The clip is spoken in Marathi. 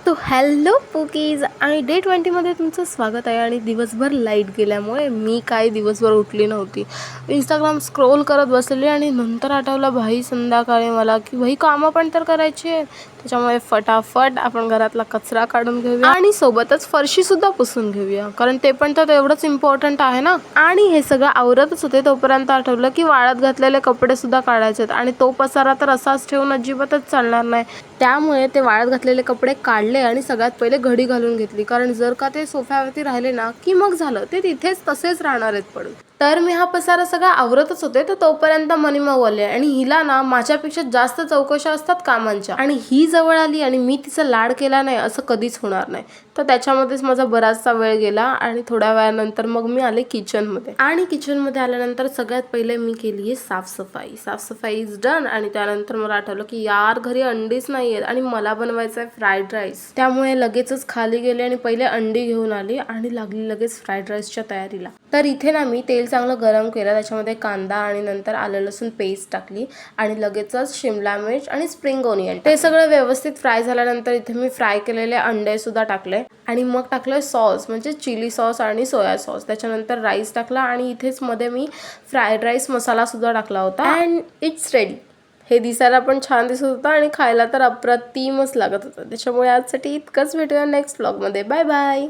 तो हॅलो पुकीज आणि डे 20मध्ये तुमचं स्वागत आहे. आणि दिवसभर लाईट गेल्यामुळे मी काही दिवसभर उठली नव्हती. इंस्टाग्राम स्क्रोल करत बसलेली आणि नंतर आठवलं भाई संध्याकाळी मला की भाई कामं पण तर करायची आहेत. त्याच्यामुळे फटाफट आपण घरातला कचरा काढून घेऊया आणि सोबतच फरशीसुद्धा पुसून घेऊया, कारण ते पण तर एवढंच इम्पॉर्टंट आहे ना. आणि हे सगळं आवरतच होते तोपर्यंत आठवलं की वाळत घातलेले कपडे सुद्धा काढायचे आहेत आणि तो पसारा तर असाच ठेवून अजिबातच चालणार नाही. त्यामुळे ते वाळत घातलेले कपडे काढले आणि सगळ्यात पहिले घडी घालून घेतली, कारण जर का ते सोफ्यावरती राहिले ना की मग झालं, ते तिथेच तसेच राहणार आहेत पडून. तर मी हा पसारा सगळा आवरतच होते तर तोपर्यंत मनीमा बोलले आणि हिला ना माझ्यापेक्षा जास्त चौकशा असतात कामांच्या, आणि ही जवळ आली आणि मी तिचा लाड केला नाही असं कधीच होणार नाही. तर त्याच्यामध्येच माझा बराचसा वेळ गेला आणि थोड्या वेळानंतर मग मी आले किचनमध्ये. आणि किचनमध्ये आल्यानंतर सगळ्यात पहिले मी केली आहे साफसफाई इज डन. आणि त्यानंतर मला आठवलं की यार घरी अंडीच नाही आहेत आणि मला बनवायचं आहे फ्राईड राईस. त्यामुळे लगेचच खाली गेले आणि पहिले अंडी घेऊन आली आणि लागली लगेच फ्राईड राईसच्या तयारीला. तर इथे ना मी तेल चांगलं गरम केलं, त्याच्यामध्ये कांदा आणि नंतर आलं लसूण पेस्ट टाकली आणि लगेचच शिमला मिर्च आणि स्प्रिंग ओनियन ते सगळं व्यवस्थित फ्राय झाल्यानंतर इथे मी फ्राय केलेले अंडे सुद्धा टाकले आणि मग टाकलं सॉस म्हणजे चिली सॉस आणि सोया सॉस. त्याच्यानंतर राईस टाकला आणि इथेच मध्ये मी फ्राईड राईस मसाला सुद्धा टाकला होता अँड इट्स रेडी. हे दिसायला पण छान दिसत होतं आणि खायला तर अप्रतिमच लागत होतं. त्याच्यामुळे आजसाठी इतकंच. भेटूया नेक्स्ट व्लॉगमध्ये. Bye bye.